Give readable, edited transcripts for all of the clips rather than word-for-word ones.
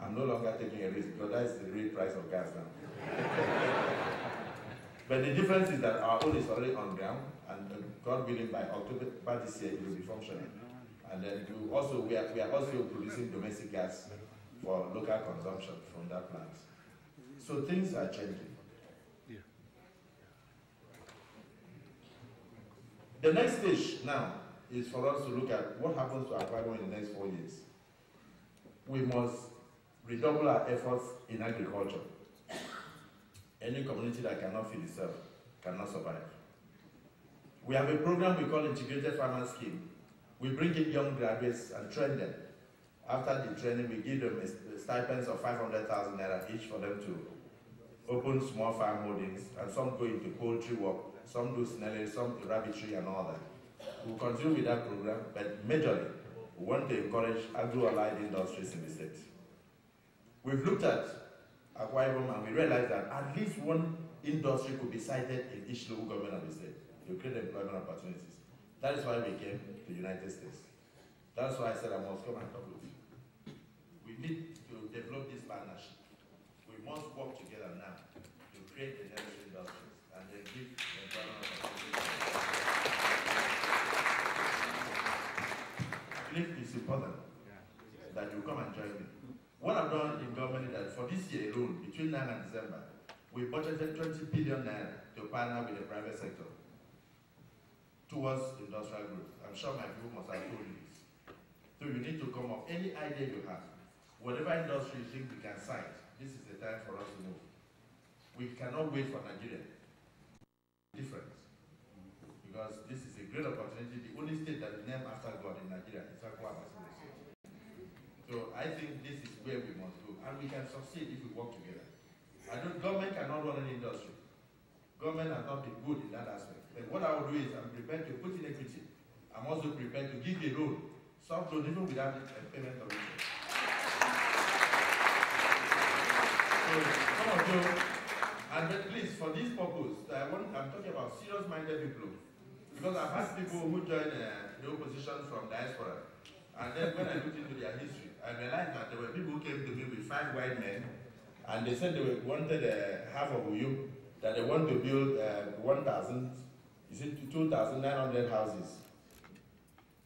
I'm no longer taking a risk because that's the real price of gas now. But the difference is that our own is already on ground, and God willing, by October this year, it will be functioning. And then we are also producing domestic gas for local consumption from that plant. So things are changing. Yeah. The next stage now is for us to look at what happens to Akpabio in the next 4 years. We must redouble our efforts in agriculture. Any community that cannot feed itself cannot survive. We have a program we call Integrated Farmer Scheme. We bring in young graduates and train them. After the training, we give them stipends of 500,000 naira each for them to open small farm holdings, and some go into poultry work, some do snelling, some rabbitry and all that. We'll continue with that program, but majorly, we want to encourage agro-allied industries in the state. We've looked at Akwa Ibom and we realized that at least one industry could be sited in each local government of the state to create employment opportunities. That is why we came to the United States. That's why I said I must come and talk with you. We need to develop this partnership. We must work together now to create the necessary industries and then give employment opportunities. I believe it's important that you come and join me. What I've done in government is that for this year alone, between now and December, we budgeted 20 billion naira to partner with the private sector towards industrial growth. I'm sure my people must have told you this. So you need to come up, any idea you have, whatever industry you think we can cite, this is the time for us to move. We cannot wait for Nigeria. Different. Because this is a great opportunity. The only state that is named after God in Nigeria is Akwa Akpabio. So I think this is where we must go, and we can succeed if we work together. Government cannot run an industry. Government has not been good in that aspect. But what I will do is I'm prepared to put in equity. I'm also prepared to give a loan, soft loan, even without the payment of interest. So some of you, and at least for this purpose, I'm talking about serious-minded people, because I've had people who joined the opposition from diaspora. And then when I looked into their history, I realized that there were people who came to me with 5 white men, and they said they wanted half of Uyu, that they want to build 2,900 houses,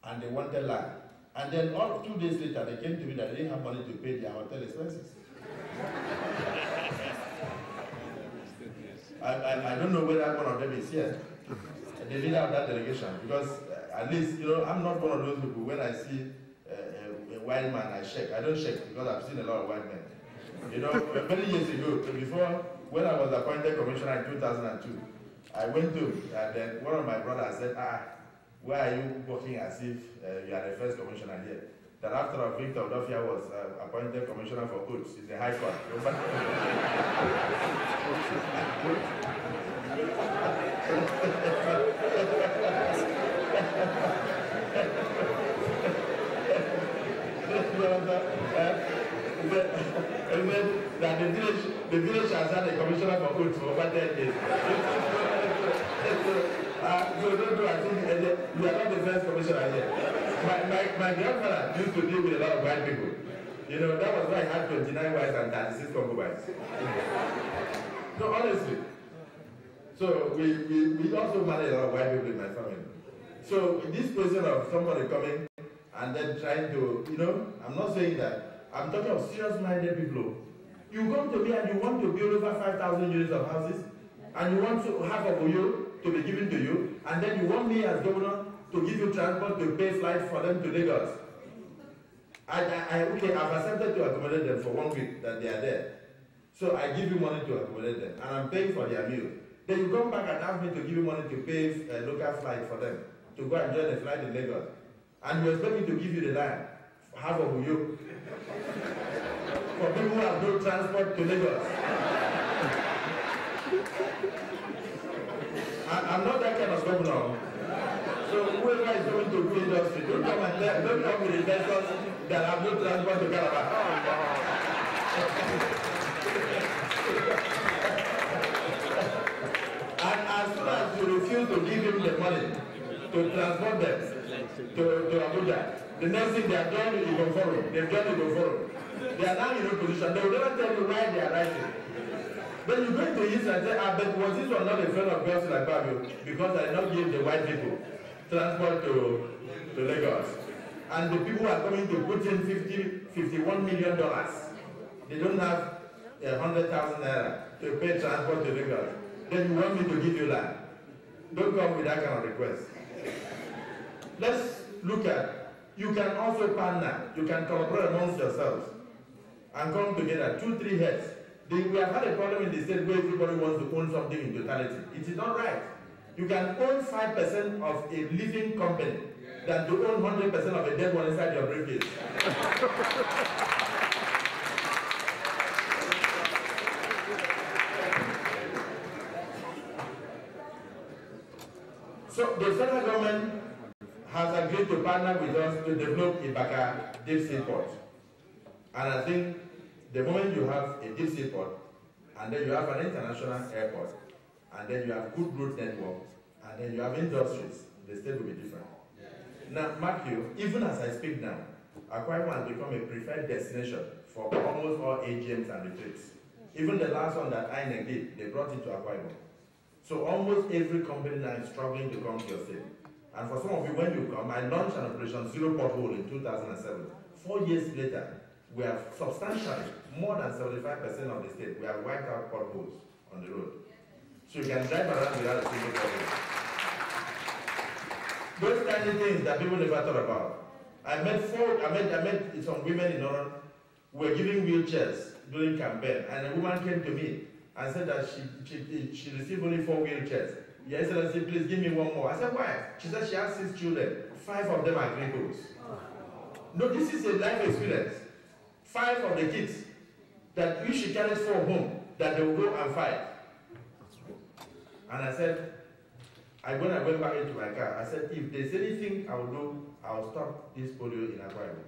and they wanted land. And then 2 days later, they came to me that they didn't have money to pay their hotel expenses. I don't know whether one of them is here, the leader of that delegation, because at least, I'm not one of those people, when I see a white man, I shake. I don't shake because I've seen a lot of white men. Many years ago, before, when I was appointed commissioner in 2002, I went to, and then one of my brothers said, why are you working as if you are the first commissioner here? That after all, Victor Odofia was appointed commissioner for Oats in the High Court. That the village has had a commissioner for Oats for over 10 years. So don't do, I think you are not the first commissioner here. My grandfather used to deal with a lot of white people. That was why I had 29 wives and 36 concubines. No, honestly. So we also manage a lot of white people in my family. So this question of somebody coming and then trying to, I'm not saying that. I'm talking of serious-minded people. You come to me and you want to build over 5,000 units of houses, and you want half of you to be given to you, and then you want me as governor to give you transport to pay flights for them to Lagos. Okay, I've accepted to accommodate them for 1 week that they are there. So I give you money to accommodate them, and I'm paying for their meal. Then you come back and ask me to give you money to pay a local flight for them, to go and join a flight in Lagos. And you expect me to give you the land, half of you, for people who have no transport to Lagos. I'm not that kind of governor. So whoever is going to do industry, don't come with investors that have no transport to Calabar. And as soon as you refuse to give him the money to transport them to Abuja, the next thing they have done is go forum. They've done it go forum. They are now in a position. They will never tell you why they are writing. Then you go to Israel and say, but was this one not a friend of Gov Akpabio? Because I did not give the white people transport to Lagos. And the people are coming to put in $51 million. They don't have 100,000 naira to pay transport to Lagos. Then you want me to give you land. Don't come with that kind of request. Let's look at, you can also partner, you can collaborate amongst yourselves and come together, 2-3 heads. We have had a problem in the state where everybody wants to own something in totality. It is not right. You can own 5% of a living company than to own 100% of a dead one inside your briefcase. So the federal government has agreed to partner with us to develop Ibaka deep sea port. And I think the moment you have a deep sea port, and then you have an international airport, and then you have good road network, and then you have industries, the state will be different. Now, mark you, even as I speak now, Akwa Ibom has become a preferred destination for almost all AGMs and retreats. Even the last one that INEC did, they brought it to Akwa Ibom. So almost every company now is struggling to come to your state. And for some of you, when you come, I launched an operation Zero Pothole in 2007. 4 years later, we have substantially, more than 75% of the state, we have wiped out potholes on the road. So you can drive around without a single pothole. Those tiny things that people never thought about. I met some women in Oron who were giving wheelchairs during campaign, and a woman came to me and said that she received only 4 wheelchairs. Your Excellency, please give me one more. I said, why? She said she has 6 children. 5 of them are cripples. No, this is a life experience. 5 of the kids that you should carry 4 home, that they will go and fight. And I said, when I went back into my car, I said, if there's anything I will do, I will stop this polio in Akwa Ibom.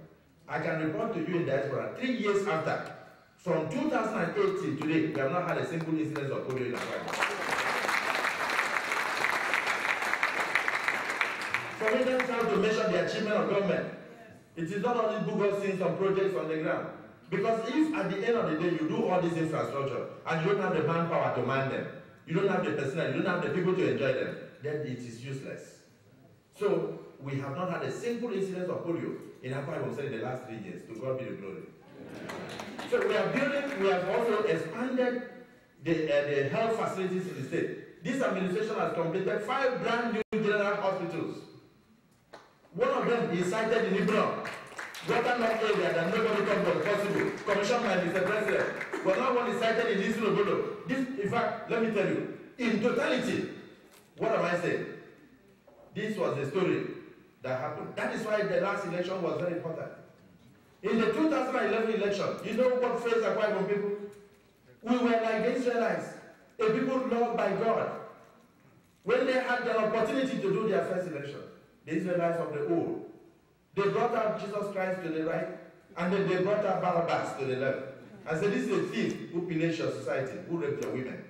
I can report to you in diaspora, 3 years after, from 2008 till today, we have not had a single incident of polio in Akwa Ibom. For me, that's how to measure the achievement of government. It is not only Google seeing some projects on the ground. Because if at the end of the day you do all this infrastructure and you don't have the manpower to man them, you don't have the personnel, you don't have the people to enjoy them, then it is useless. So we have not had a single incident of polio in Akwa Ibom in the last 3 years. To God be the glory. So we are building, we have also expanded the health facilities in the state. This administration has completed 5 brand new general hospitals. One of them is sited in Ibron, waterlogged area that nobody thought was possible, commissioned by Mr. President. But now one is sited in this Obodo. This, in fact, let me tell you, in totality, what am I saying? This was the story that happened. That is why the last election was very important. In the 2011 election, you know what faced Akwa Ibom people? We were like the Israelites, a people loved by God. When they had the opportunity to do their first election, the Israelites of the old, they brought out Jesus Christ to the right, and then they brought out Barabbas to the left. And said, this is a thief who pillaged your society, who raped your women.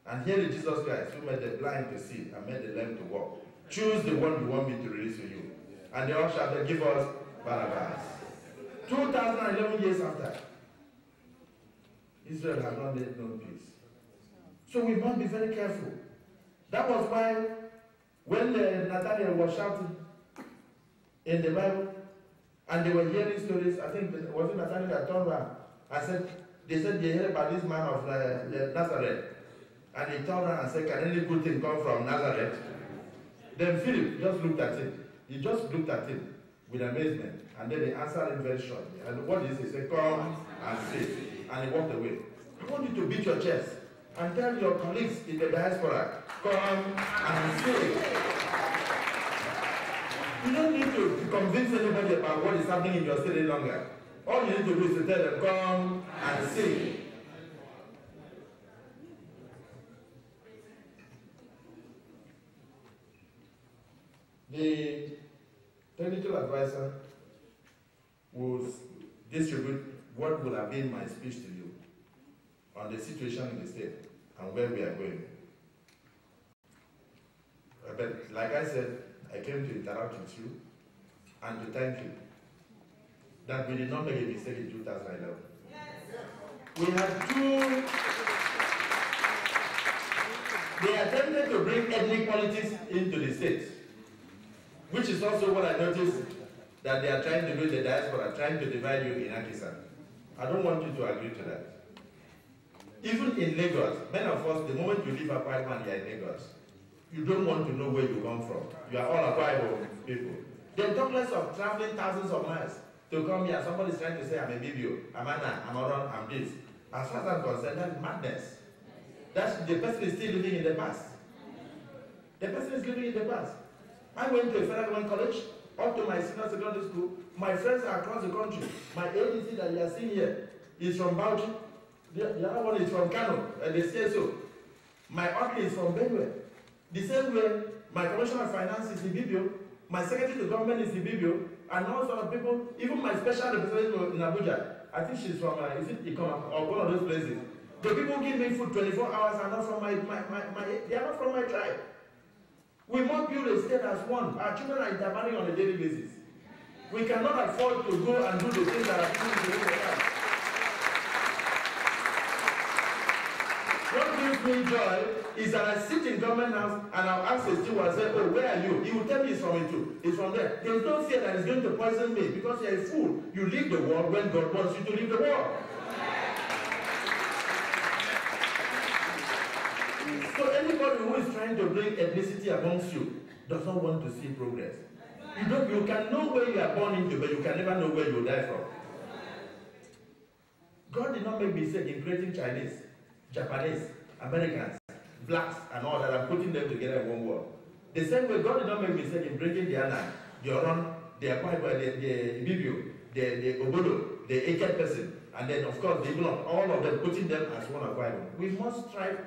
And here is Jesus Christ, who made the blind to see and made the lame to walk. Choose the one you want me to release to you. And they all shouted, give us Barabbas. 2011 years after, Israel has not yet known peace. So we must be very careful. That was why when Nathaniel was shouting in the Bible, and they were hearing stories, I think, was it Nathaniel that turned around? They said they heard about this man of Nazareth. And he turned around and said, can any good thing come from Nazareth? Then Philip just looked at him. He just looked at him with amazement. And then he answered him very shortly. And what did he say? He said, come and see. And he walked away. I want you to beat your chest and tell your colleagues in the diaspora, come and see. You don't need to convince anybody about what is happening in your city longer. All you need to do is to tell them, come and see. The technical advisor will distribute what would have been my speech to you on the situation in the state and where we are going. But like I said, I came to interact with you and to thank you that we did not make a mistake in 2011. We had two. They attempted to bring ethnic politics into the state, which is also what I noticed that they are trying to do in the diaspora, trying to divide you in Akisa. I don't want you to agree to that. Even in Lagos, many of us, the moment you leave Akwa Ibom, you are in Lagos. You don't want to know where you come from. You are all Akwa Ibom people. Then talk less of traveling thousands of miles to come here. Somebody is trying to say, I'm a Bibio, I'm Anna, I'm Oron, I'm this. As far as I'm concerned, that's madness. The person is still living in the past. The person is living in the past. I went to a federal government college, up to my senior secondary school. My friends are across the country. My ADC that you are seeing here is from Bauchi. The other one is from Kano, the CSO. My uncle is from Benue. The same way, my commissioner of finance is Ibibio, my secretary to government is Ibibio, and all sort of people, even my special representative in Abuja, I think she's from, is it Ikoma, or one of those places. The people who give me food 24 hours are not from they are not from my tribe. We must build a state as one. Our children are intermarrying on a daily basis. We cannot afford to go and do the things that are people doing. What gives me joy is that I sit in government house and I'll ask a steward and say, oh, where are you? He will tell me it's from it too. It's from there. There is no fear that it's going to poison me because you're a fool. You leave the world when God wants you to leave the world. So anybody who is trying to bring ethnicity amongst you does not want to see progress. You can know where you are born into, but you can never know where you will die from. God did not make mistake in creating Chinese, Japanese, Americans, blacks, and all that, and putting them together in one world. The same way, God did not make mistake in bringing the Anan, the Oron, the Akwa, the Ibibio, the Obodo, the Eket person, and then of course the Ignorant, all of them, putting them as one Akwa. We must strive.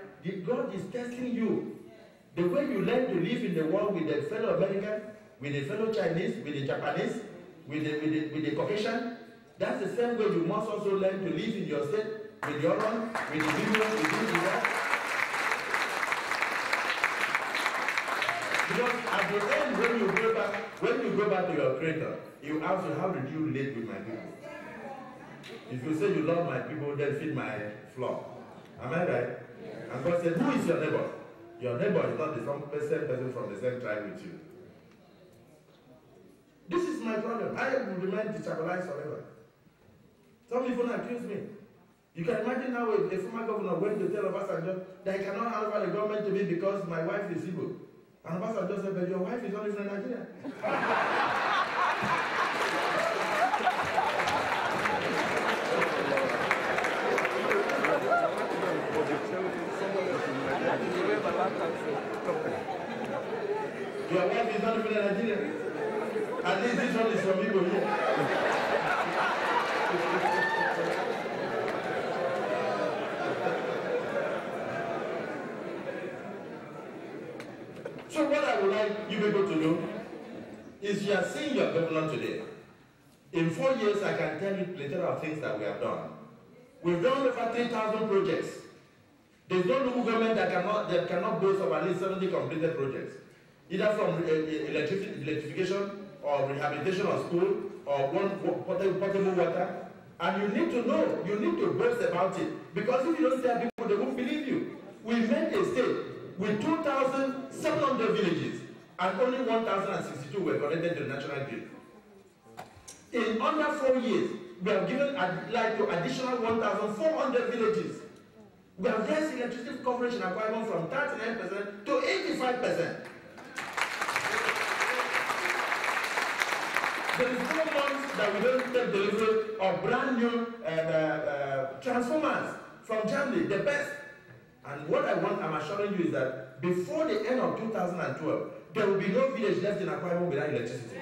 God is testing you. The way you learn to live in the world with the fellow American, with the fellow Chinese, with the Japanese, with the Caucasian, that's the same way you must also learn to live in your state, with your own, with the people, with that. Because at the end, when you go back to your creator, you ask you, how did you relate with my people? If you say you love my people, then feed my flock. Am I right? And God said, who is your neighbor? Your neighbor is not the same person from the same tribe with you. This is my problem. I will remain destabilized forever. Some people accuse me. You can imagine how a former governor went to tell Obasanjo that he cannot hand over the government to me because my wife is Igbo. And Obasanjo said, but your wife is not even Nigerian. Your wife is not even a Nigerian. At least this one is from Igbo here. So what I would like you people to do is you are seeing your governor today. In 4 years, I can tell you plenty of things that we have done. We've done over 3,000 projects. There's no local government that cannot boast of at least 70 completed projects, either from electrification or rehabilitation of school or potable water. And you need to know, you need to boast about it. Because if you don't tell people, they won't believe you. We made a state with 2,700 villages and only 1,062 were connected to the national grid. In under 4 years, we have given like to additional 1,400 villages. We have raised electricity coverage in Akwa Ibom from 39% to 85%. There is no month that we don't take delivery of brand new transformers from Germany, the best. And what I'm assuring you is that before the end of 2012, there will be no village left in Akwa Ibom without electricity.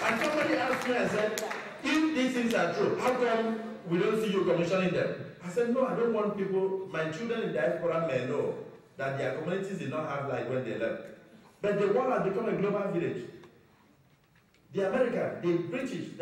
And somebody asked me and said, if these things are true, how come we don't see you commissioning them? I said, no, I don't want people, my children in diaspora may know that their communities did not have light when they left. But the world has become a global village. The American, the British,